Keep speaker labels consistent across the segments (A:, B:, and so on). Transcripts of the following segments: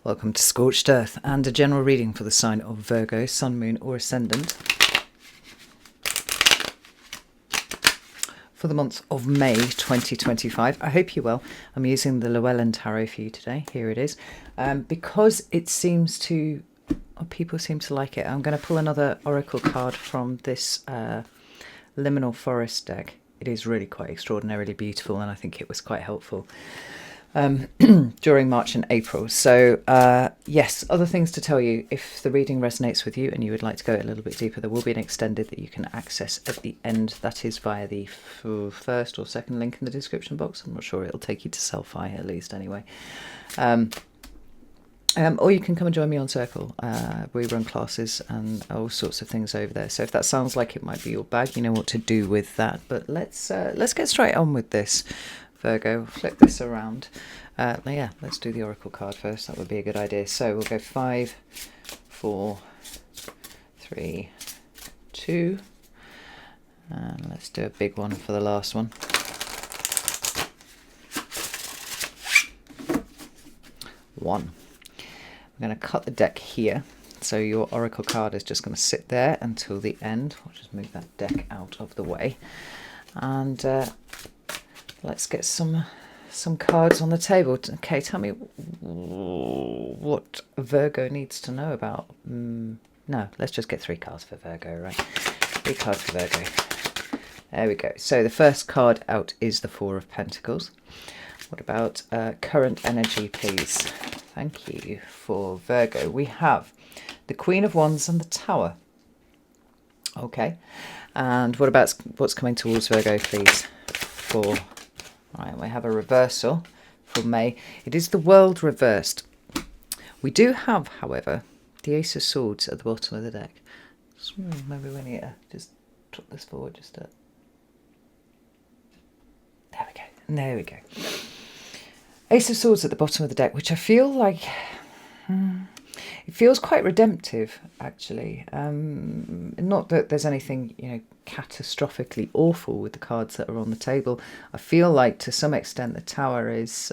A: Welcome to Scorched Earth and a general reading for the sign of Virgo, Sun, Moon or Ascendant for the month of May 2025. I hope you're well. I'm using the Llewellyn Tarot for you today. Here it is. Because it seems to, or people seem to like it, I'm going to pull another oracle card from this Liminal Forest deck. It is really quite extraordinarily beautiful and I think it was quite helpful during March and April. So yes, other things to tell you. If the reading resonates with you and you would like to go a little bit deeper, there will be an extended that you can access at the end. That is via the first or second link in the description box. I'm not sure, it'll take you to Selfie at least anyway. Or you can come and join me on Circle. We run classes and all sorts of things over there. So if that sounds like it might be your bag, you know what to do with that. But let's get straight on with this, Virgo. Flip this around. Yeah, let's do the oracle card first. That would be a good idea. So we'll go 5, 4, 3, 2. And let's do a big one for the last one. 1. I'm going to cut the deck here, so your oracle card is just going to sit there until the end. I'll just move that deck out of the way, and let's get some cards on the table. Okay, tell me what Virgo needs to know about. No, let's just get 3 cards for Virgo, right? 3 cards for Virgo. There we go. So the first card out is the 4 of Pentacles. What about current energy, please? Thank you for Virgo. We have the Queen of Wands and the Tower. Okay. And what about what's coming towards Virgo, please? All right, we have a reversal for May. It is the World reversed. We do have, however, the Ace of Swords at the bottom of the deck. So maybe we need to just drop this forward just a... There we go. There we go. Ace of Swords at the bottom of the deck, which I feel like it feels quite redemptive, actually. Not that there's anything, catastrophically awful with the cards that are on the table. I feel like to some extent the Tower is,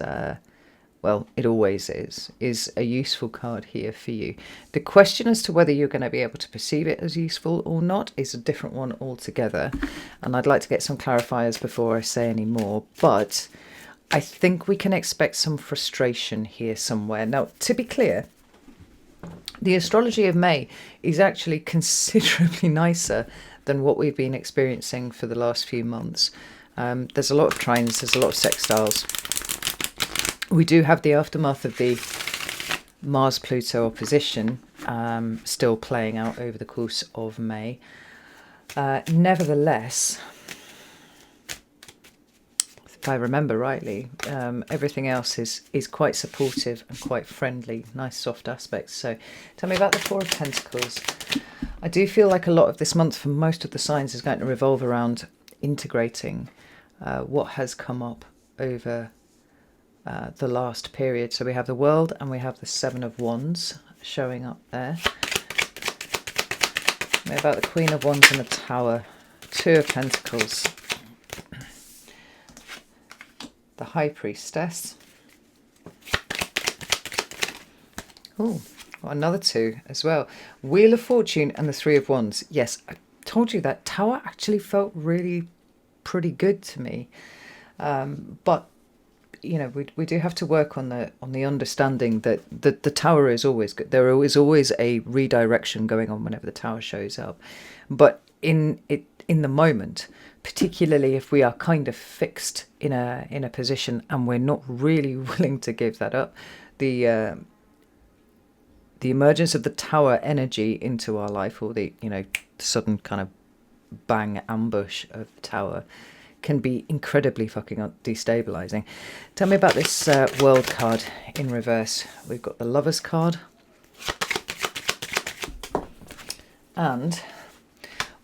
A: well, it always is a useful card here for you. The question as to whether you're going to be able to perceive it as useful or not is a different one altogether. And I'd like to get some clarifiers before I say any more, but I think we can expect some frustration here somewhere. Now, to be clear, the astrology of May is actually considerably nicer than what we've been experiencing for the last few months. There's a lot of trines, there's a lot of sextiles. We do have the aftermath of the Mars-Pluto opposition still playing out over the course of May. Nevertheless, if I remember rightly, everything else is quite supportive and quite friendly, nice soft aspects. So tell me about the 4 of Pentacles. I do feel like a lot of this month for most of the signs is going to revolve around integrating what has come up over the last period. So we have the World and we have the 7 of Wands showing up there. Tell me about the Queen of Wands and the Tower. 2 of Pentacles. The High Priestess. Oh, another 2 as well. Wheel of Fortune and the 3 of Wands. Yes, I told you that Tower actually felt really pretty good to me. But we do have to work on the understanding that the Tower is always good. There is always a redirection going on whenever the Tower shows up. But in the moment, particularly if we are kind of fixed in a position and we're not really willing to give that up, the emergence of the Tower energy into our life, or the sudden kind of bang ambush of the Tower, can be incredibly fucking destabilizing. Tell me about this World card in reverse. We've got the Lovers card, and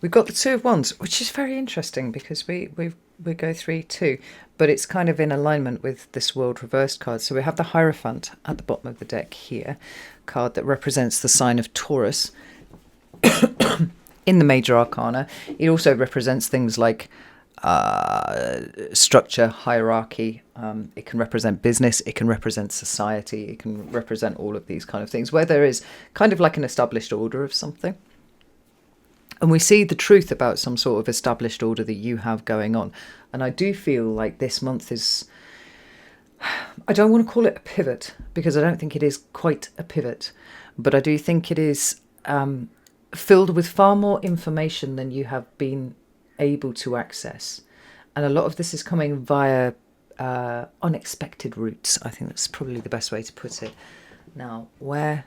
A: we've got the 2 of Wands, which is very interesting because we go 3-2, but it's kind of in alignment with this World reversed card. So we have the Hierophant at the bottom of the deck here, card that represents the sign of Taurus in the major arcana. It also represents things like structure, hierarchy. It can represent business, it can represent society, it can represent all of these kind of things, where there is kind of like an established order of something. And we see the truth about some sort of established order that you have going on. And I do feel like this month is, I don't want to call it a pivot, because I don't think it is quite a pivot, but I do think it is filled with far more information than you have been able to access. And a lot of this is coming via unexpected routes. I think that's probably the best way to put it. Now, where?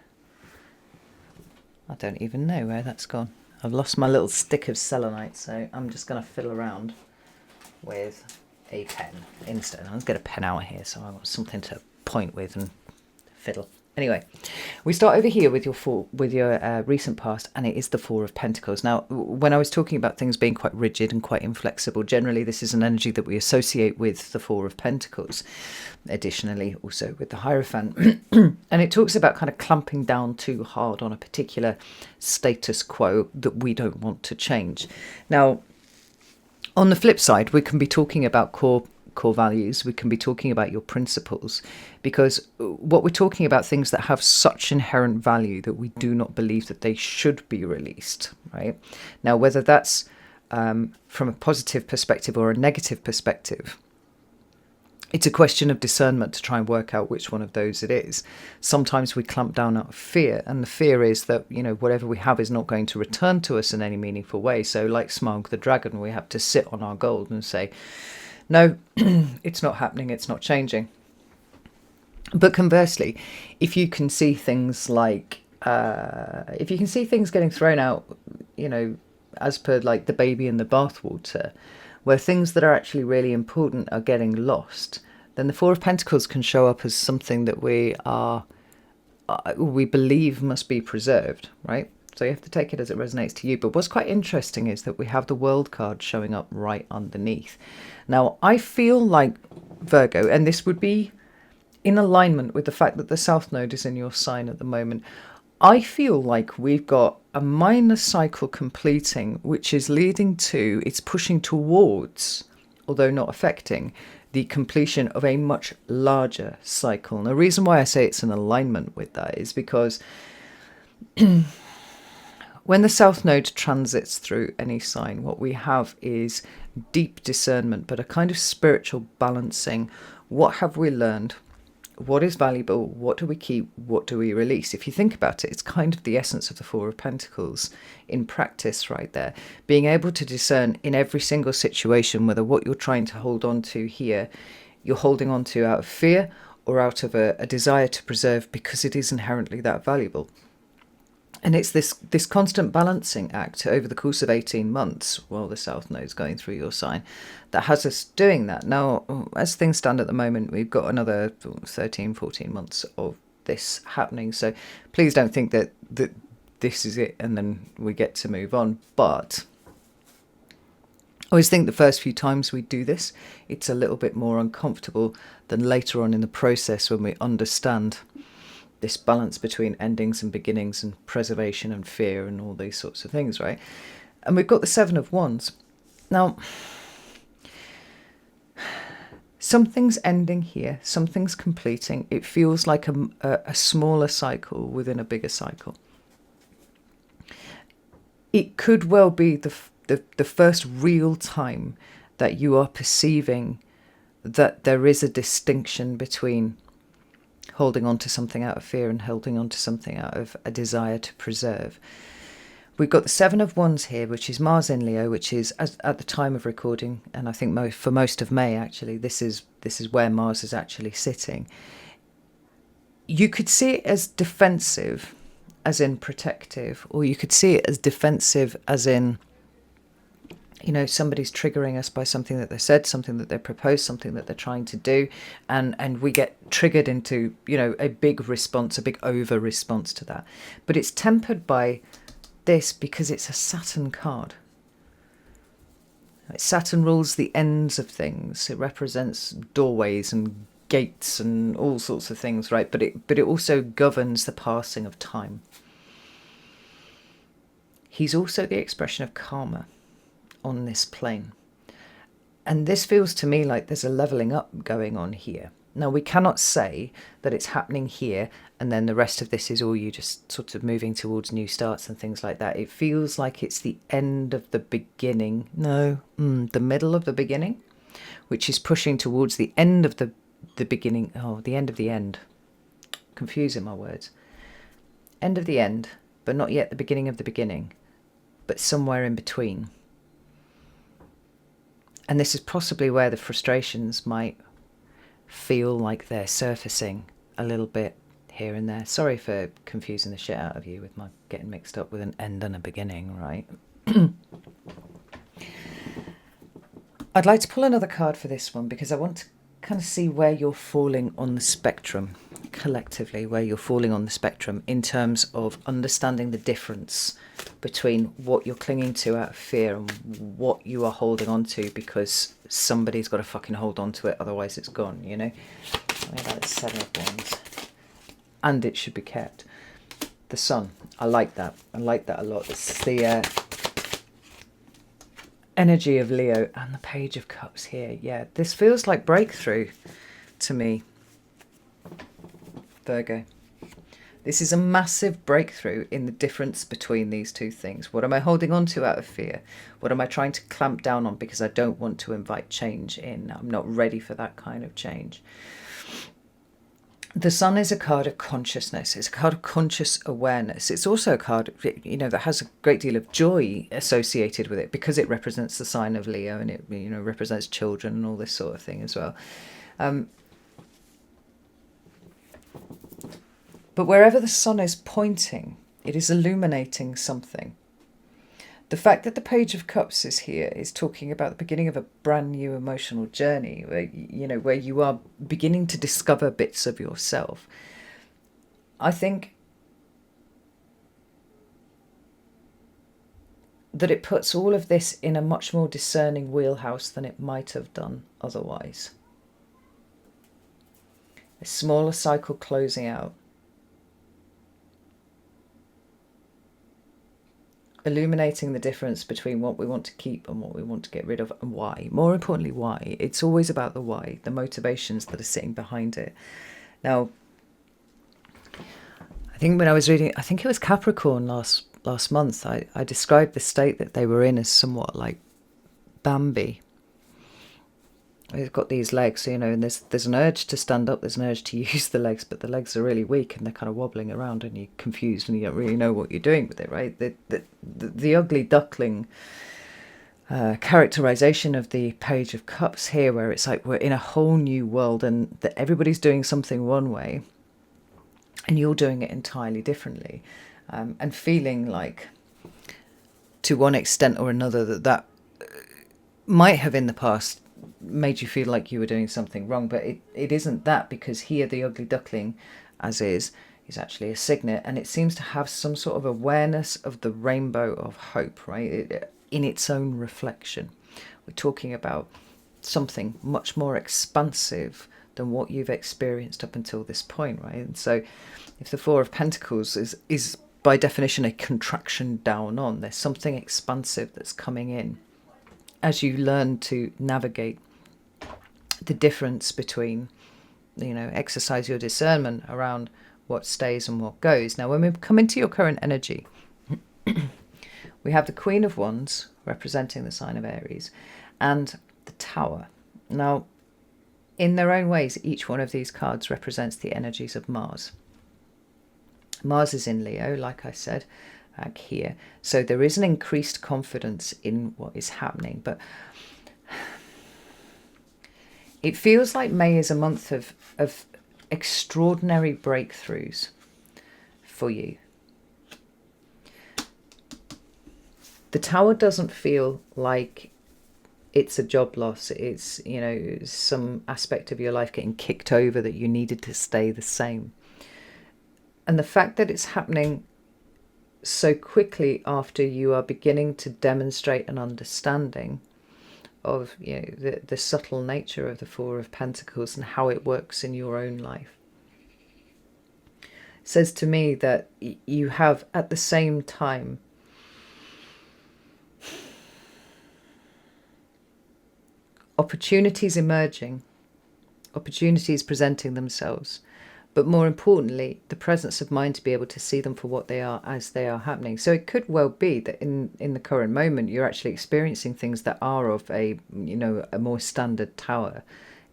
A: I don't even know where that's gone. I've lost my little stick of selenite, so I'm just going to fiddle around with a pen instead. Let's get a pen out here so I've got something to point with and fiddle. Anyway, we start over here with your recent past, and it is the Four of Pentacles. Now, when I was talking about things being quite rigid and quite inflexible, generally this is an energy that we associate with the Four of Pentacles. Additionally, also with the Hierophant. And it talks about kind of clamping down too hard on a particular status quo that we don't want to change. Now, on the flip side, we can be talking about core values, we can be talking about your principles, because what we're talking about, things that have such inherent value that we do not believe that they should be released, right? Now, whether that's from a positive perspective or a negative perspective, it's a question of discernment to try and work out which one of those it is. Sometimes we clamp down out of fear, and the fear is that, you know, whatever we have is not going to return to us in any meaningful way. So like Smaug the dragon, we have to sit on our gold and say, no, it's not happening, it's not changing. But conversely, if you can see things like, if you can see things getting thrown out, you know, as per like the baby in the bathwater, where things that are actually really important are getting lost, then the Four of Pentacles can show up as something that we believe must be preserved, right? So you have to take it as it resonates to you. But what's quite interesting is that we have the World card showing up right underneath. Now, I feel like, Virgo, and this would be in alignment with the fact that the South Node is in your sign at the moment, I feel like we've got a minor cycle completing, which is leading to, it's pushing towards, although not affecting, the completion of a much larger cycle. And the reason why I say it's in alignment with that is because when the South Node transits through any sign, what we have is deep discernment, but a kind of spiritual balancing. What have we learned? What is valuable? What do we keep? What do we release? If you think about it, it's kind of the essence of the Four of Pentacles in practice right there. Being able to discern in every single situation whether what you're trying to hold on to here, you're holding on to out of fear or out of a desire to preserve because it is inherently that valuable. And it's this constant balancing act over the course of 18 months while the South Node's going through your sign that has us doing that. Now, as things stand at the moment, we've got another 13, 14 months of this happening. So please don't think that this is it and then we get to move on. But I always think the first few times we do this, it's a little bit more uncomfortable than later on in the process when we understand this balance between endings and beginnings and preservation and fear and all these sorts of things, right? And we've got the Seven of Wands. Now, something's ending here, something's completing. It feels like a smaller cycle within a bigger cycle. It could well be the first real time that you are perceiving that there is a distinction between holding on to something out of fear and holding on to something out of a desire to preserve. We've got the Seven of Wands here, which is Mars in Leo, which is at the time of recording, and I think for most of May, actually, this is where Mars is actually sitting. You could see it as defensive, as in protective, or you could see it as defensive, as in, you know, somebody's triggering us by something that they said, something that they proposed, something that they're trying to do, and we get triggered into, you know, a big response, a big over response to that. But it's tempered by this because it's a Saturn card. Saturn rules the ends of things. It represents doorways and gates and all sorts of things, right? But it also governs the passing of time. He's also the expression of karma on this plane. And this feels to me like there's a levelling up going on here. Now, we cannot say that it's happening here and then the rest of this is all you just sort of moving towards new starts and things like that. It feels like it's the end of the beginning. No, the middle of the beginning, which is pushing towards the end of the beginning. Oh, the end of the end. Confusing my words. End of the end, but not yet the beginning of the beginning, but somewhere in between. And this is possibly where the frustrations might feel like they're surfacing a little bit here and there. Sorry for confusing the shit out of you with my getting mixed up with an end and a beginning, right? I'd like to pull another card for this one because I want to kind of see where you're falling on the spectrum, collectively, where you're falling on the spectrum in terms of understanding the difference between what you're clinging to out of fear and what you are holding on to because somebody's got to fucking hold on to it, otherwise it's gone, you know? I mean, that's 7 of Wands. And it should be kept. The Sun. I like that. I like that a lot. It's the energy of Leo and the Page of Cups here. Yeah, this feels like breakthrough to me, Virgo. This is a massive breakthrough in the difference between these two things. What am I holding on to out of fear? What am I trying to clamp down on because I don't want to invite change in? I'm not ready for that kind of change. The Sun is a card of consciousness. It's a card of conscious awareness. It's also a card, you know, that has a great deal of joy associated with it because it represents the sign of Leo and it, you know, represents children and all this sort of thing as well. But wherever the Sun is pointing, it is illuminating something. The fact that the Page of Cups is here is talking about the beginning of a brand new emotional journey where, you know, where you are beginning to discover bits of yourself. I think that it puts all of this in a much more discerning wheelhouse than it might have done otherwise. A smaller cycle closing out. Illuminating the difference between what we want to keep and what we want to get rid of and why. More importantly, why. It's always about the why, the motivations that are sitting behind it. Now, I think when I was reading, I think it was Capricorn last month, I described the state that they were in as somewhat like Bambi. They've got these legs, you know, and there's an urge to stand up, there's an urge to use the legs, but the legs are really weak and they're kind of wobbling around and you're confused and you don't really know what you're doing with it, right? The ugly duckling characterization of the Page of Cups here, where it's like we're in a whole new world and that everybody's doing something one way and you're doing it entirely differently, and feeling like, to one extent or another, that might have in the past made you feel like you were doing something wrong, but it isn't that, because here the ugly duckling, as is actually a signet, and it seems to have some sort of awareness of the rainbow of hope, right? In its own reflection. We're talking about something much more expansive than what you've experienced up until this point, right? And so if the Four of Pentacles is by definition a contraction down on, there's something expansive that's coming in as you learn to navigate the difference between, you know, exercise your discernment around what stays and what goes. Now, when we come into your current energy, we have the Queen of Wands representing the sign of Aries and the Tower. Now, in their own ways, each one of these cards represents the energies of Mars. Mars is in Leo, like I said, here. So there is an increased confidence in what is happening, but it feels like May is a month of extraordinary breakthroughs for you. The Tower doesn't feel like it's a job loss. It's, you know, some aspect of your life getting kicked over that you needed to stay the same. And the fact that it's happening so quickly after you are beginning to demonstrate an understanding of, you know, the subtle nature of the Four of Pentacles and how it works in your own life, says to me that you have at the same time opportunities emerging, opportunities presenting themselves, but more importantly, the presence of mind to be able to see them for what they are as they are happening. So it could well be that in the current moment, you're actually experiencing things that are of a more standard tower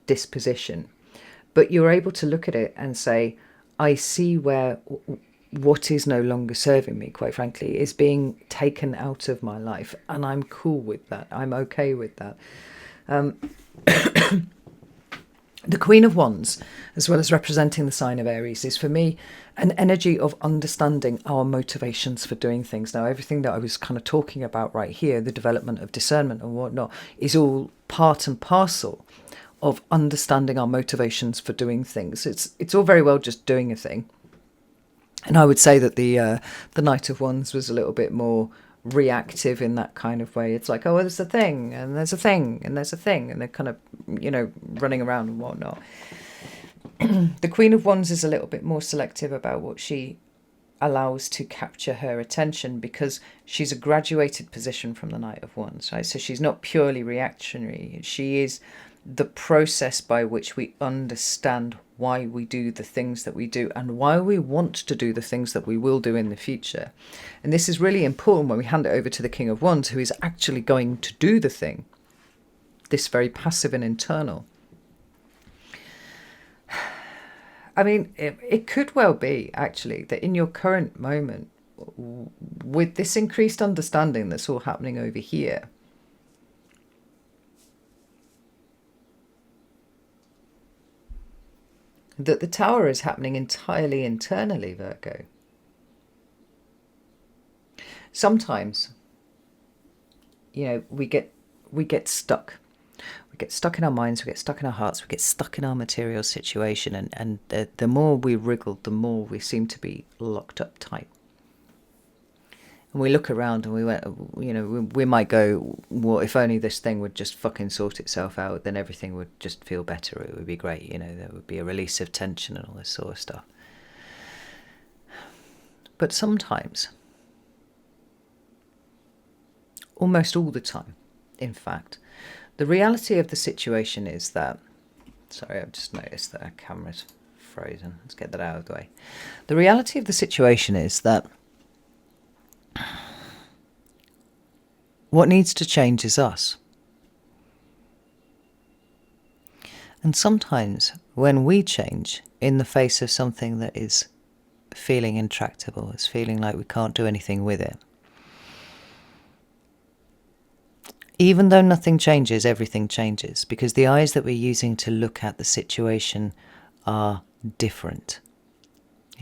A: disposition. But you're able to look at it and say, I see where what is no longer serving me, quite frankly, is being taken out of my life. And I'm cool with that. I'm okay with that. The Queen of Wands, as well as representing the sign of Aries, is for me an energy of understanding our motivations for doing things. Now, everything that I was kind of talking about right here, the development of discernment and whatnot, is all part and parcel of understanding our motivations for doing things. It's all very well just doing a thing. And I would say that the Knight of Wands was a little bit more reactive in that kind of way. It's like, oh, well, there's a thing, and there's a thing, and there's a thing, and they're kind of, running around and whatnot. The Queen of Wands is a little bit more selective about what she allows to capture her attention, because she's a graduated position from the Knight of Wands, right? So she's not purely reactionary. She is the process by which we understand why we do the things that we do and why we want to do the things that we will do in the future. And this is really important when we hand it over to the King of Wands, who is actually going to do the thing, this very passive and internal. I mean, it could well be, actually, that in your current moment, with this increased understanding that's all happening over here, that the Tower is happening entirely internally, Virgo. Sometimes, we get stuck. We get stuck in our minds, we get stuck in our hearts, we get stuck in our material situation, and the more we wriggle, the more we seem to be locked up tight. And we look around and we might go, well, if only this thing would just fucking sort itself out, then everything would just feel better. It would be great. There would be a release of tension and all this sort of stuff. But sometimes, almost all the time, in fact, the reality of the situation is that, sorry, I've just noticed that our camera's frozen. Let's get that out of the way. The reality of the situation is that what needs to change is us. And sometimes when we change in the face of something that is feeling intractable, it's feeling like we can't do anything with it, even though nothing changes, everything changes, because the eyes that we're using to look at the situation are different.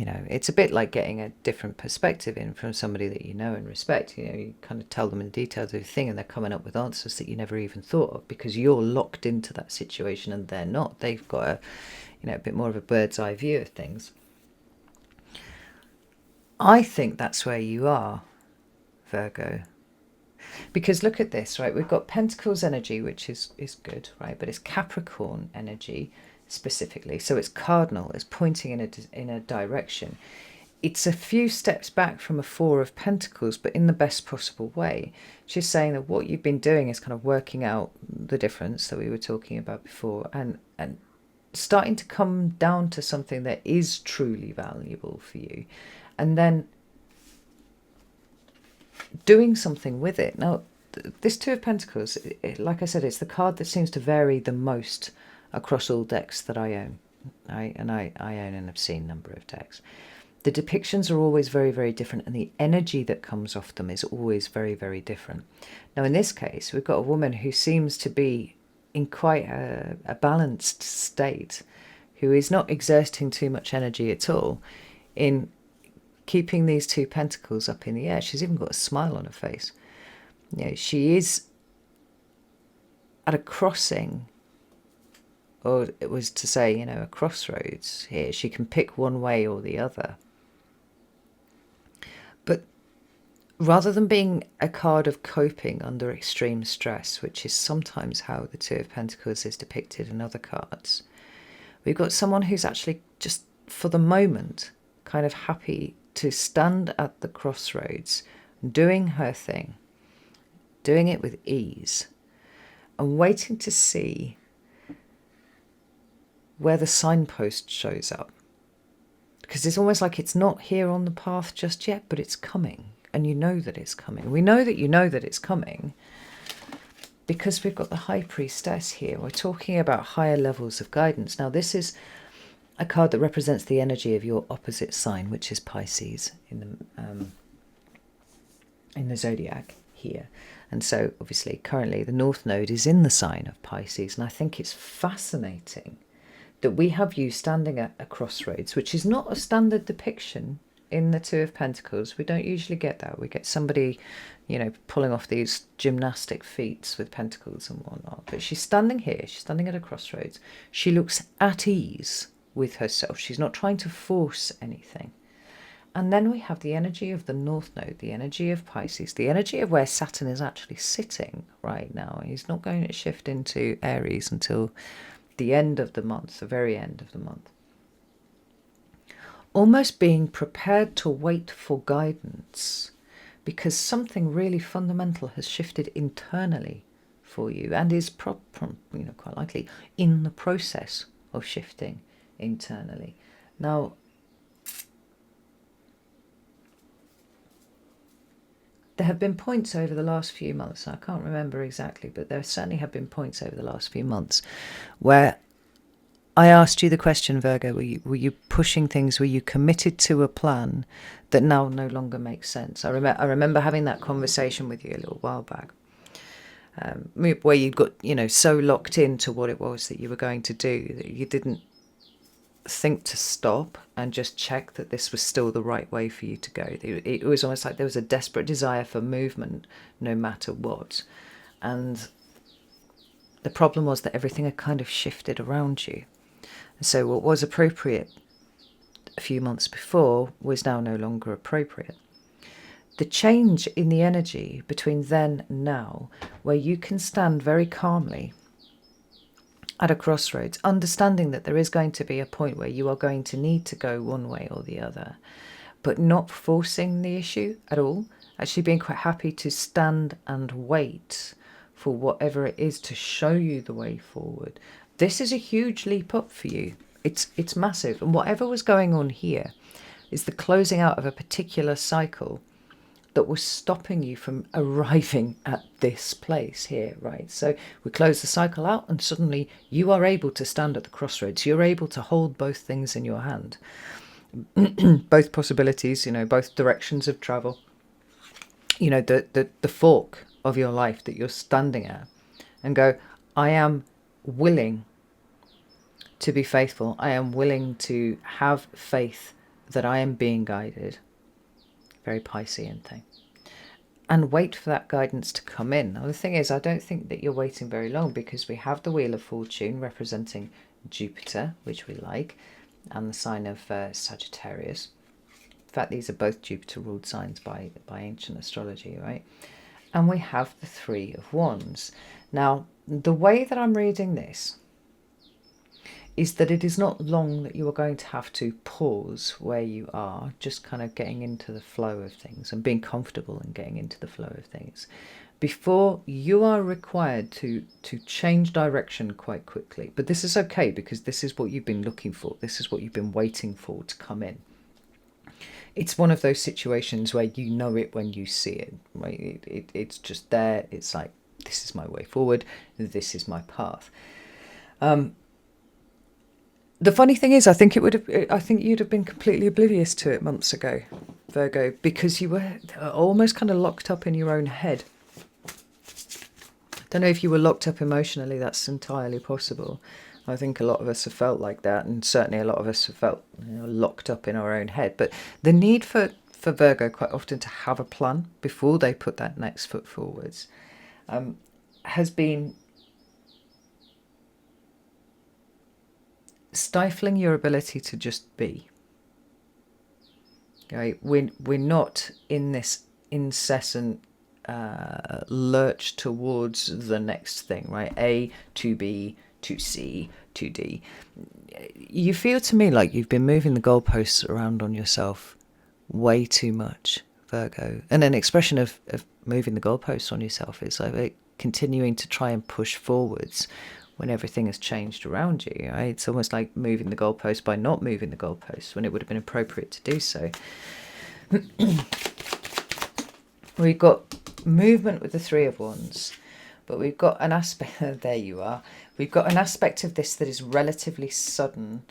A: It's a bit like getting a different perspective in from somebody that you know and respect. You kind of tell them in details of the thing and they're coming up with answers that you never even thought of, because you're locked into that situation and they're not. They've got a bit more of a bird's eye view of things. I think that's where you are, Virgo. Because look at this, right? We've got Pentacles energy, which is good, right? But it's Capricorn energy specifically. So it's cardinal, it's pointing in a direction. It's a few steps back from a Four of Pentacles, but in the best possible way. She's saying that what you've been doing is kind of working out the difference that we were talking about before, and starting to come down to something that is truly valuable for you, and then doing something with it. Now, this Two of Pentacles, like I said, it's the card that seems to vary the most across all decks that I own. I own an obscene number of decks. The depictions are always very, very different, and the energy that comes off them is always very, very different. Now, in this case, we've got a woman who seems to be in quite a balanced state, who is not exerting too much energy at all in keeping these two pentacles up in the air. She's even got a smile on her face. She is at a crossing, or it was to say, a crossroads here. She can pick one way or the other. But rather than being a card of coping under extreme stress, which is sometimes how the Two of Pentacles is depicted in other cards, we've got someone who's actually just, for the moment, kind of happy to stand at the crossroads, doing her thing, doing it with ease, and waiting to see where the signpost shows up. Because it's almost like it's not here on the path just yet, but it's coming. And you know that it's coming. We know that you know that it's coming because we've got the High Priestess here. We're talking about higher levels of guidance. Now, this is a card that represents the energy of your opposite sign, which is Pisces in the zodiac here. And so, obviously, currently the North Node is in the sign of Pisces. And I think it's fascinating that we have you standing at a crossroads, which is not a standard depiction in the Two of Pentacles. We don't usually get that. We get somebody, pulling off these gymnastic feats with pentacles and whatnot. But she's standing here. She's standing at a crossroads. She looks at ease with herself. She's not trying to force anything. And then we have the energy of the North Node, the energy of Pisces, the energy of where Saturn is actually sitting right now. He's not going to shift into Aries until the end of the month, the very end of the month. Almost being prepared to wait for guidance because something really fundamental has shifted internally for you and is quite likely in the process of shifting internally. Now, there have been points over the last few months, I can't remember exactly, but there certainly have been points over the last few months where I asked you the question, Virgo, were you pushing things? Were you committed to a plan that now no longer makes sense? I remember having that conversation with you a little while back, where you got, so locked into what it was that you were going to do that you didn't think to stop and just check that this was still the right way for you to go. It was almost like there was a desperate desire for movement no matter what. And the problem was that everything had kind of shifted around you. So what was appropriate a few months before was now no longer appropriate. The change in the energy between then and now, where you can stand very calmly at a crossroads, understanding that there is going to be a point where you are going to need to go one way or the other, but not forcing the issue at all, actually being quite happy to stand and wait for whatever it is to show you the way forward. This is a huge leap up for you. It's massive. And whatever was going on here is the closing out of a particular cycle that was stopping you from arriving at this place here, right? So we close the cycle out and suddenly you are able to stand at the crossroads. You're able to hold both things in your hand. Both possibilities, both directions of travel. The fork of your life that you're standing at and go, I am willing to be faithful. I am willing to have faith that I am being guided. Very Piscean thing. And wait for that guidance to come in. Now, the thing is, I don't think that you're waiting very long because we have the Wheel of Fortune representing Jupiter, which we like, and the sign of Sagittarius. In fact, these are both Jupiter-ruled signs by ancient astrology, right? And we have the Three of Wands. Now, the way that I'm reading this is that it is not long that you are going to have to pause where you are, just kind of getting into the flow of things and being comfortable and getting into the flow of things, before you are required to change direction quite quickly. But this is okay because this is what you've been looking for. This is what you've been waiting for to come in. It's one of those situations where you know it when you see it, right? It's just there. It's like, this is my way forward. This is my path. The funny thing is, I think you'd have been completely oblivious to it months ago, Virgo, because you were almost kind of locked up in your own head. Don't know if you were locked up emotionally. That's entirely possible. I think a lot of us have felt like that, and certainly a lot of us have felt locked up in our own head. But the need for Virgo quite often to have a plan before they put that next foot forwards has been stifling your ability to just be. Right? We're not in this incessant lurch towards the next thing, right? A to B to C to D. You feel to me like you've been moving the goalposts around on yourself way too much, Virgo. And an expression of moving the goalposts on yourself is like, continuing to try and push forwards when everything has changed around you, right? It's almost like moving the goalpost by not moving the goalpost when it would have been appropriate to do so. We've got movement with the Three of Wands, but we've got an aspect, there you are, we've got an aspect of this that is relatively sudden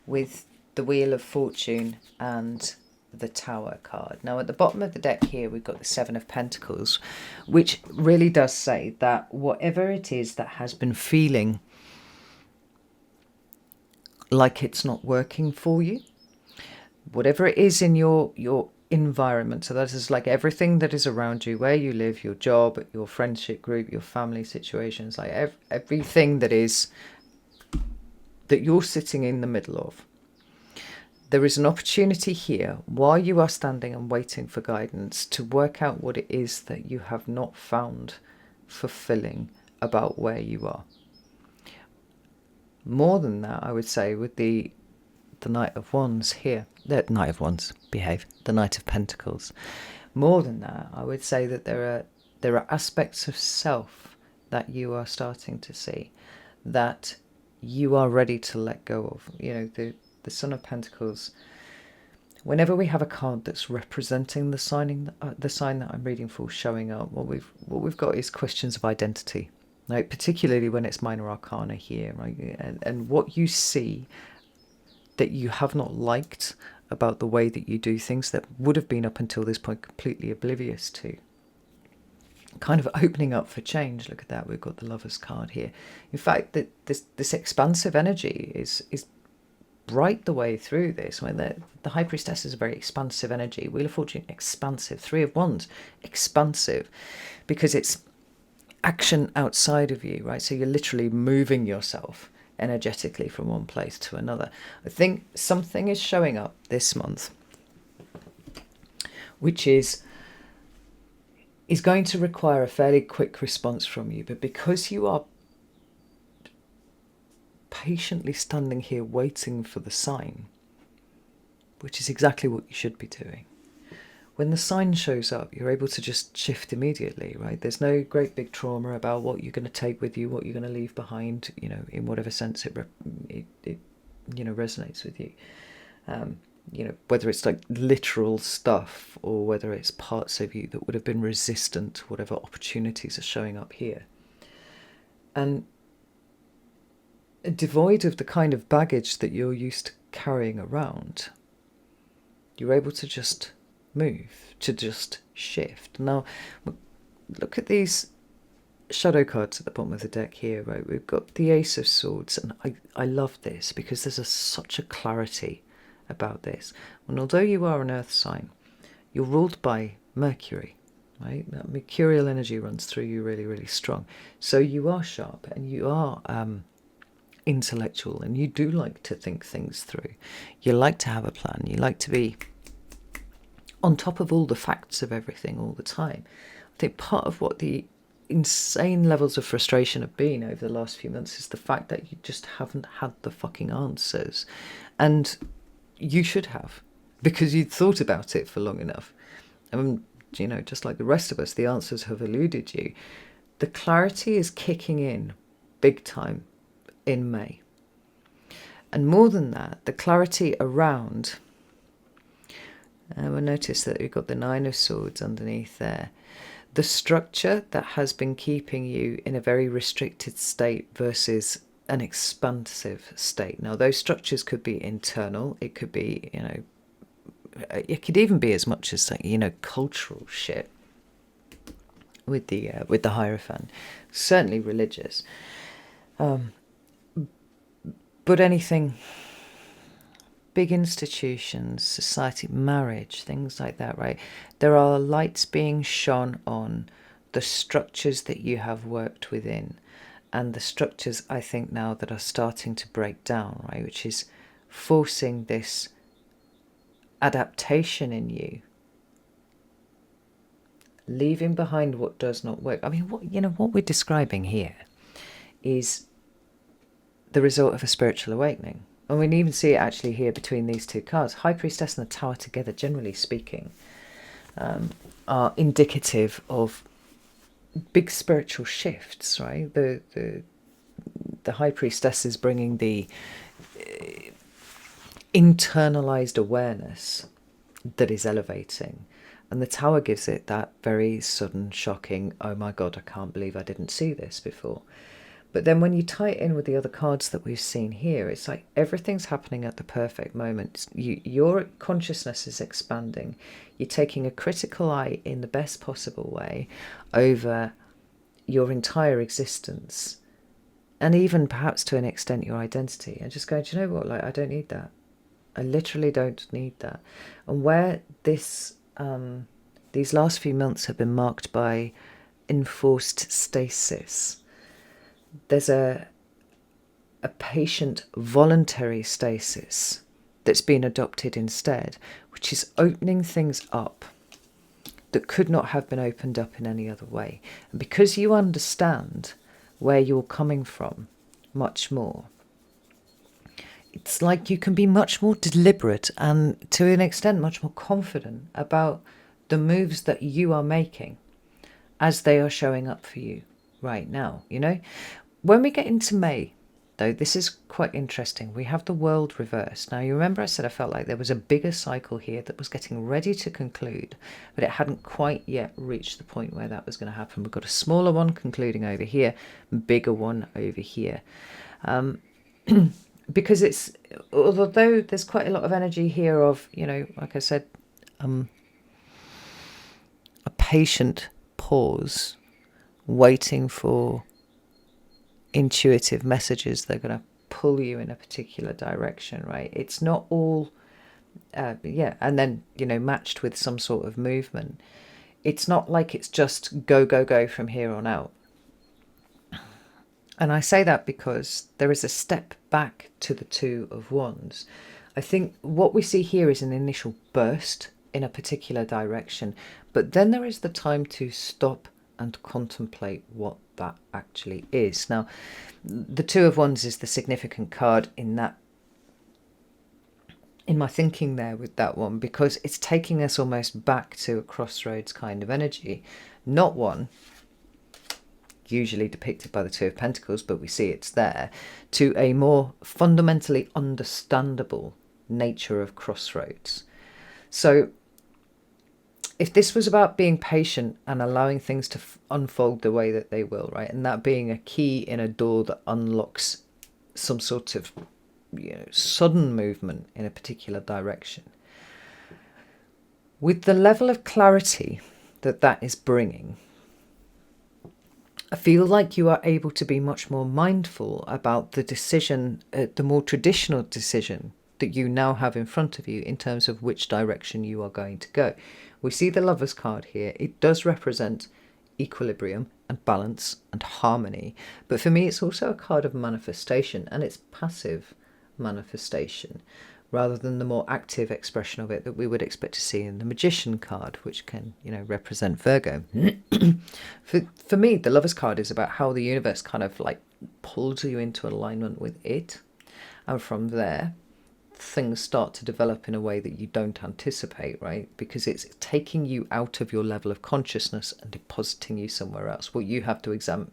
A: with the Wheel of Fortune and the Tower card. Now at the bottom of the deck here we've got the Seven of Pentacles, which really does say that whatever it is that has been feeling like it's not working for you, whatever it is in your environment, so that is like everything that is around you, where you live, your job, your friendship group, your family situations, like everything that you're sitting in the middle of. There is an opportunity here while you are standing and waiting for guidance to work out what it is that you have not found fulfilling about where you are. More than that, I would say, with the Knight of Wands here, the Knight of Wands, behave, the Knight of Pentacles. More than that, I would say that there are aspects of self that you are starting to see that you are ready to let go of. You know, the Son of Pentacles, whenever we have a card that's representing the sign that I'm reading for showing up, what we've got is questions of identity, right? Particularly when it's minor arcana here, right? And what you see that you have not liked about the way that you do things, that would have been up until this point completely oblivious to, kind of opening up for change. Look at that, we've got the Lover's card here. In fact, this expansive energy is right the way through this. I mean, the High Priestess is a very expansive energy. Wheel of Fortune, expansive. Three of Wands, expansive, because it's action outside of you, right? So you're literally moving yourself energetically from one place to another. I think something is showing up this month which is going to require a fairly quick response from you, but because you are patiently standing here waiting for the sign, which is exactly what you should be doing, when the sign shows up, you're able to just shift immediately, right? There's no great big trauma about what you're going to take with you, what you're going to leave behind, you know, in whatever sense it you know, resonates with you. You know, whether it's like literal stuff or whether it's parts of you that would have been resistant to whatever opportunities are showing up here. And devoid of the kind of baggage that you're used to carrying around, you're able to just move, to just shift. Now, look at these shadow cards at the bottom of the deck here, right? We've got the Ace of Swords, and I love this because there's such a clarity about this. And although you are an earth sign, you're ruled by Mercury, right? That mercurial energy runs through you really, really strong. So you are sharp and you are intellectual, and you do like to think things through. You like to have a plan. You like to be on top of all the facts of everything all the time. I think part of what the insane levels of frustration have been over the last few months is the fact that you just haven't had the fucking answers. And you should have, because you'd thought about it for long enough. You know, just like the rest of us, the answers have eluded you. The clarity is kicking in big time in May. And more than that, the clarity around, we'll notice that we've got the Nine of Swords underneath there. The structure that has been keeping you in a very restricted state versus an expansive state. Now, those structures could be internal. It could be, you know, it could even be as much as, you know, cultural shit with the Hierophant. Certainly religious. But anything, big institutions, society, marriage, things like that, right? There are lights being shone on the structures that you have worked within, and the structures, I think, now that are starting to break down, right? Which is forcing this adaptation in you, leaving behind what does not work. I mean, what we're describing here is the result of a spiritual awakening. And we can even see it actually here between these two cards. High Priestess and the Tower together, generally speaking, are indicative of big spiritual shifts, right? The High Priestess is bringing the internalized awareness that is elevating. And the Tower gives it that very sudden, shocking, oh my God, I can't believe I didn't see this before. But then when you tie it in with the other cards that we've seen here, it's like everything's happening at the perfect moment. Your consciousness is expanding. You're taking a critical eye in the best possible way over your entire existence, and even perhaps to an extent your identity, and just going, do you know what, like, I don't need that. I literally don't need that. And where these last few months have been marked by enforced stasis, there's a patient voluntary stasis that's been adopted instead, which is opening things up that could not have been opened up in any other way. And because you understand where you're coming from much more, it's like you can be much more deliberate and, to an extent, much more confident about the moves that you are making as they are showing up for you right now. You know, when we get into May, though, this is quite interesting. We have the world reversed. Now, you remember I said I felt like there was a bigger cycle here that was getting ready to conclude, but it hadn't quite yet reached the point where that was going to happen. We've got a smaller one concluding over here, bigger one over here. Because it's, although there's quite a lot of energy here of, you know, like I said, a patient pause, waiting for intuitive messages that are going to pull you in a particular direction, right? It's not all, and then, you know, matched with some sort of movement. It's not like it's just go, go, go from here on out. And I say that because there is a step back to the Two of Wands. I think what we see here is an initial burst in a particular direction, but then there is the time to stop and contemplate what that actually is. Now, the Two of Wands is the significant card in that, in my thinking there with that one, because it's taking us almost back to a crossroads kind of energy, not one usually depicted by the Two of Pentacles, but we see it's there, to a more fundamentally understandable nature of crossroads. So if this was about being patient and allowing things to unfold the way that they will, right, and that being a key in a door that unlocks some sort of, you know, sudden movement in a particular direction, with the level of clarity that that is bringing, I feel like you are able to be much more mindful about the decision, the more traditional decision that you now have in front of you in terms of which direction you are going to go. We see the Lovers card here. It does represent equilibrium and balance and harmony. But for me, it's also a card of manifestation, and it's passive manifestation rather than the more active expression of it that we would expect to see in the Magician card, which can, you know, represent Virgo. For me, the Lovers card is about how the universe kind of like pulls you into alignment with it. And from there, things start to develop in a way that you don't anticipate, right? Because it's taking you out of your level of consciousness and depositing you somewhere else. What you have to examine,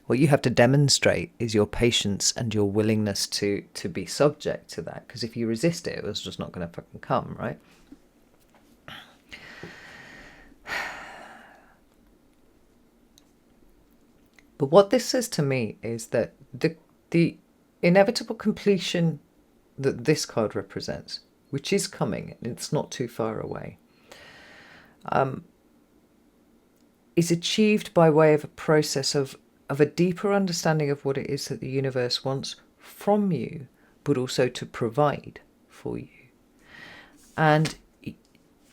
A: what you have to demonstrate is your patience and your willingness to be subject to that. Because if you resist it, it's just not going to fucking come, right? But what this says to me is that the inevitable completion that this card represents, which is coming, and it's not too far away, is achieved by way of a process of a deeper understanding of what it is that the universe wants from you, but also to provide for you. And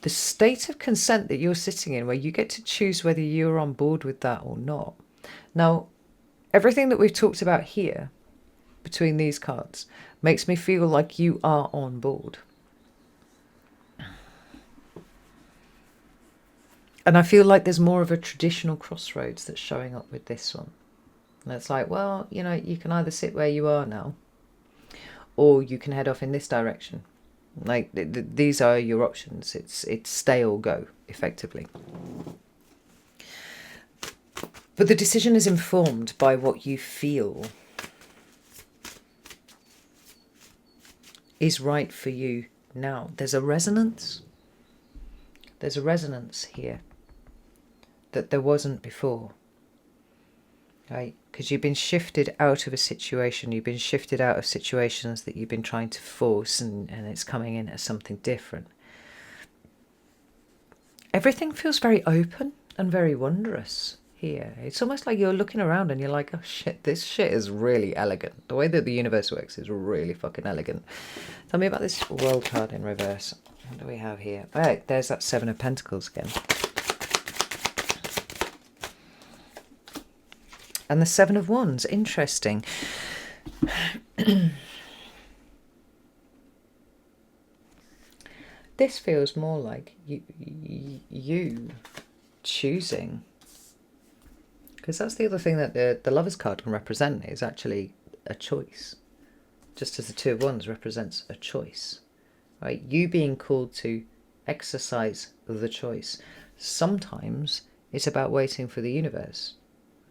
A: the state of consent that you're sitting in, where you get to choose whether you're on board with that or not. Now, everything that we've talked about here between these cards makes me feel like you are on board. And I feel like there's more of a traditional crossroads that's showing up with this one. And it's like, well, you know, you can either sit where you are now, or you can head off in this direction. Like these are your options. It's stay or go, effectively. But the decision is informed by what you feel is right for you now. There's a resonance. There's a resonance here that there wasn't before. Right? Because you've been shifted out of a situation. You've been shifted out of situations that you've been trying to force, and it's coming in as something different. Everything feels very open and very wondrous here. It's almost like you're looking around and you're like, oh shit, this shit is really elegant. The way that the universe works is really fucking elegant. Tell me about this World card in reverse. What do we have here? All right, there's that Seven of Pentacles again. And the Seven of Wands, interesting. This feels more like you choosing. Because that's the other thing that the Lover's card can represent, is actually a choice. Just as the Two of Wands represents a choice. Right? You being called to exercise the choice. Sometimes it's about waiting for the universe.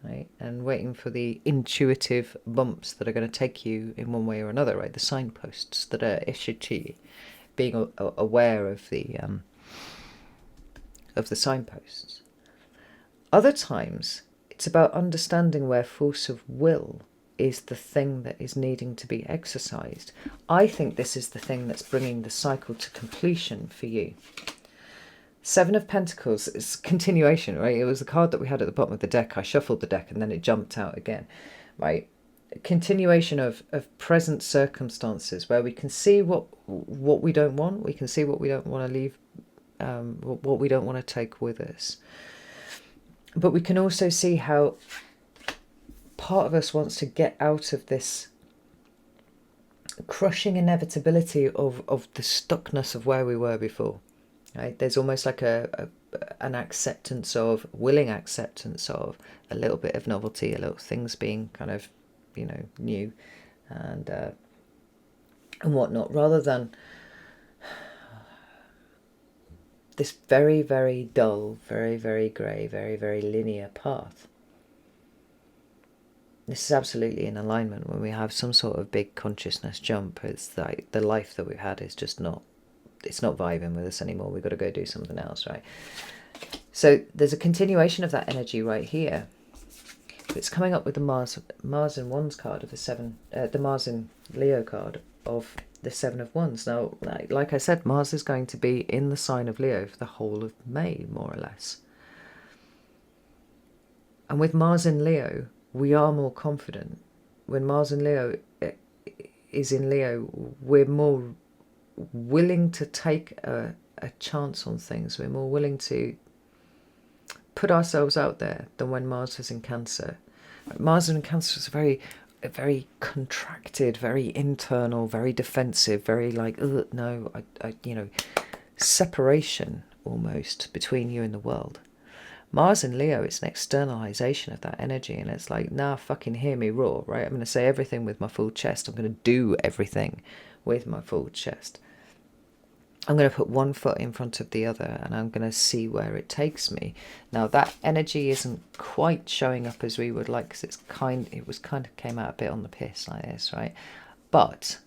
A: Right? And waiting for the intuitive bumps that are going to take you in one way or another. Right? The signposts that are issued to you. Being aware of the signposts. Other times, it's about understanding where force of will is the thing that is needing to be exercised. I think this is the thing that's bringing the cycle to completion for you. Seven of Pentacles is continuation, right? It was the card that we had at the bottom of the deck. I shuffled the deck and then it jumped out again, right? Continuation of present circumstances where we can see what we don't want. We can see what we don't want to leave, what we don't want to take with us. But we can also see how part of us wants to get out of this crushing inevitability of the stuckness of where we were before. Right? There's almost like an acceptance of, willing acceptance of a little bit of novelty, a little things being kind of, new and whatnot, rather than this very, very dull, very, very grey, very, very linear path. This is absolutely in alignment when we have some sort of big consciousness jump. It's like the life that we've had is just not, it's not vibing with us anymore. We've got to go do something else, right? So there's a continuation of that energy right here. It's coming up with the Mars in Wands card of the Mars in Leo card of the Seven of Wands. Now, like I said, Mars is going to be in the sign of Leo for the whole of May, more or less. And with Mars in Leo, we are more confident. When Mars in Leo is in Leo, we're more willing to take a chance on things. We're more willing to put ourselves out there than when Mars was in Cancer. Mars in Cancer is very contracted, very internal, very defensive, very like, no, I separation almost between you and the world. Mars in Leo, it's an externalization of that energy, and it's like, nah, fucking hear me roar, right? I'm going to say everything with my full chest. I'm going to do everything with my full chest. I'm going to put one foot in front of the other, and I'm going to see where it takes me. Now, that energy isn't quite showing up as we would like, because it came out a bit on the piss like this, right? But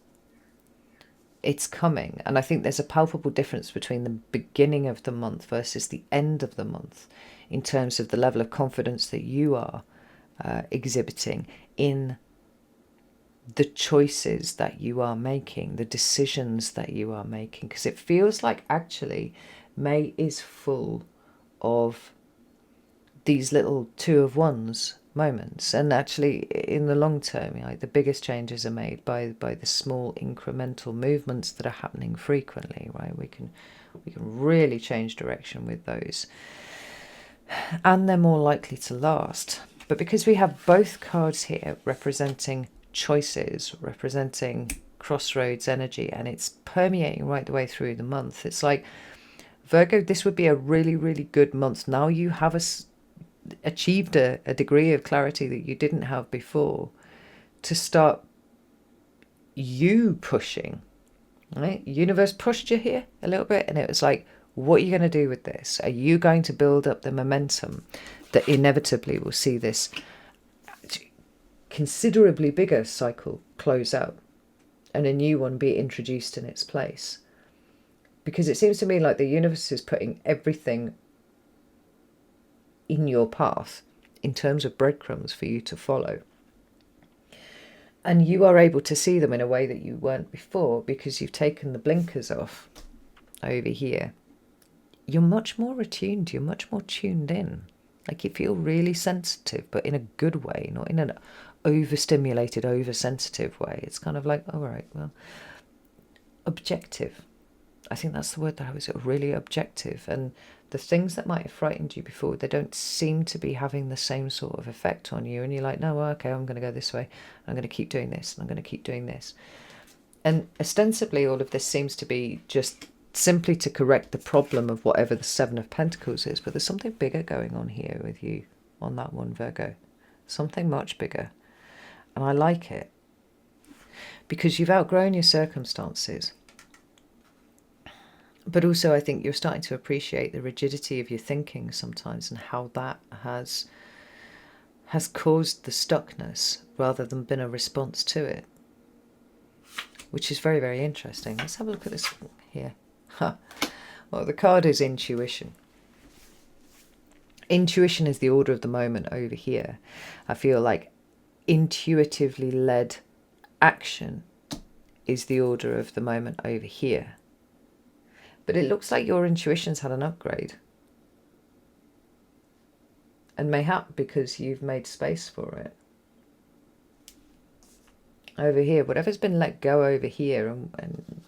A: it's coming, and I think there's a palpable difference between the beginning of the month versus the end of the month in terms of the level of confidence that you are exhibiting in the choices that you are making, the decisions that you are making, because it feels like actually May is full of these little Two of Wands moments, and actually in the long term, the biggest changes are made by the small incremental movements that are happening frequently, right? We can really change direction with those, and they're more likely to last. But because we have both cards here representing choices, representing crossroads energy, and it's permeating right the way through the month, it's like, Virgo, this would be a really, really good month. Now you have achieved a degree of clarity that you didn't have before, to start you pushing Right? Universe pushed you here a little bit, and it was like, what are you going to do with this? Are you going to build up the momentum that inevitably will see this considerably bigger cycle close out and a new one be introduced in its place? Because it seems to me like the universe is putting everything in your path in terms of breadcrumbs for you to follow. And you are able to see them in a way that you weren't before because you've taken the blinkers off over here. You're much more attuned, you're much more tuned in. Like you feel really sensitive, but in a good way, not in an overstimulated, oversensitive way. It's kind of like, all right, well, objective. I think that's the word that I was really objective. And the things that might have frightened you before, they don't seem to be having the same sort of effect on you. And you're like, no, okay, I'm going to go this way. I'm going to keep doing this. And I'm going to keep doing this. And ostensibly, all of this seems to be just simply to correct the problem of whatever the Seven of Pentacles is. But there's something bigger going on here with you on that one, Virgo. Something much bigger. And I like it. Because you've outgrown your circumstances. But also I think you're starting to appreciate the rigidity of your thinking sometimes and how that has caused the stuckness rather than been a response to it. Which is very, very interesting. Let's have a look at this here. Well, the card is intuition. Intuition is the order of the moment over here. I feel like intuitively led action is the order of the moment over here. But it looks like your intuition's had an upgrade. And mayhap because you've made space for it. Over here, whatever's been let go over here and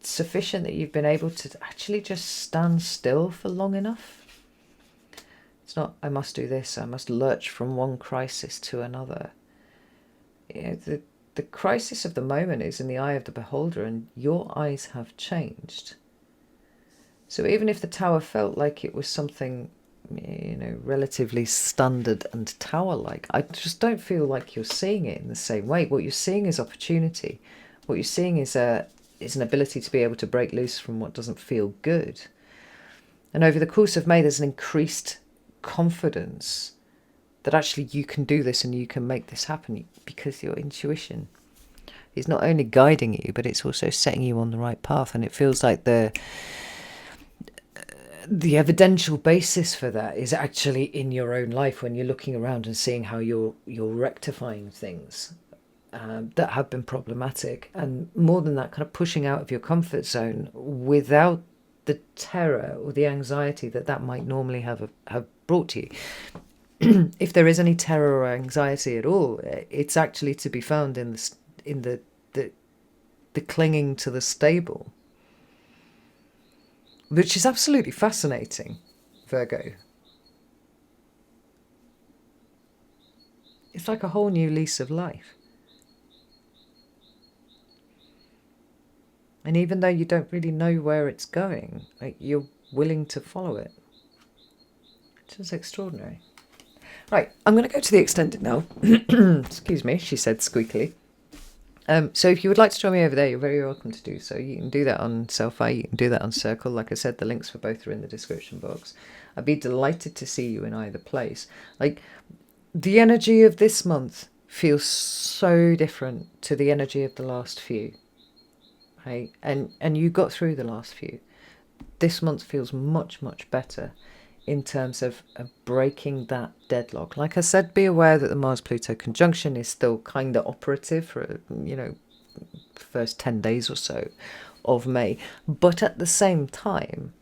A: sufficient that you've been able to actually just stand still for long enough. It's not, I must do this, I must lurch from one crisis to another. You know, the crisis of the moment is in the eye of the beholder, and your eyes have changed. So even if the tower felt like it was something, you know, relatively standard and tower-like, I just don't feel like you're seeing it in the same way. What you're seeing is opportunity. What you're seeing is an ability to be able to break loose from what doesn't feel good. And over the course of May, there's an increased confidence that actually you can do this and you can make this happen because your intuition is not only guiding you, but it's also setting you on the right path. And it feels like the evidential basis for that is actually in your own life when you're looking around and seeing how you're rectifying things that have been problematic. And more than that, kind of pushing out of your comfort zone without the terror or the anxiety that might normally have brought to you. If there is any terror or anxiety at all, it's actually to be found in the clinging to the stable, which is absolutely fascinating, Virgo. It's like a whole new lease of life. And even though you don't really know where it's going, like, you're willing to follow it, which is extraordinary. Right, I'm going to go to the extended now. Excuse me, she said squeakily. So if you would like to join me over there, you're very welcome to do so. You can do that on Selfie, you can do that on Circle. Like I said, the links for both are in the description box. I'd be delighted to see you in either place. Like, the energy of this month feels so different to the energy of the last few. Right? And you got through the last few. This month feels much, much better in terms of breaking that deadlock. Like I said, be aware that the Mars-Pluto conjunction is still kind of operative for, you know, first 10 days or so of May. But at the same time,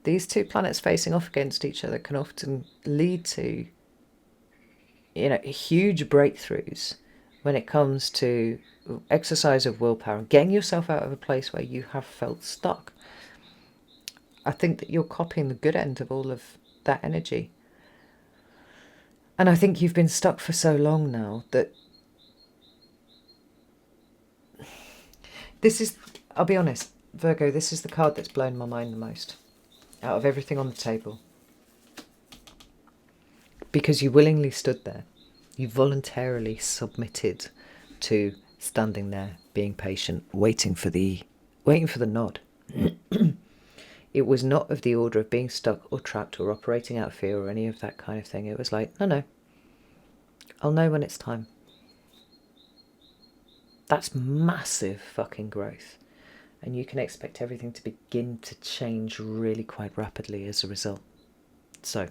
A: these two planets facing off against each other can often lead to, you know, huge breakthroughs when it comes to exercise of willpower and getting yourself out of a place where you have felt stuck. I think that you're copying the good end of all of that energy. And I think you've been stuck for so long now that this is, I'll be honest, Virgo, this is the card that's blown my mind the most out of everything on the table. Because you willingly stood there. You voluntarily submitted to standing there being patient, waiting for the nod. It was not of the order of being stuck or trapped or operating out of fear or any of that kind of thing. It was like, no, I'll know when it's time. That's massive fucking growth. And you can expect everything to begin to change really quite rapidly as a result. So,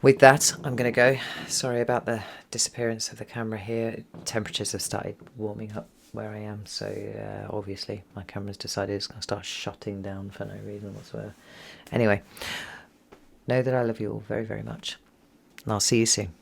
A: with that, I'm going to go. Sorry about the disappearance of the camera here. Temperatures have started warming up where I am, so obviously my camera's decided it's going to start shutting down for no reason whatsoever. Anyway, know that I love you all very, very much, and I'll see you soon.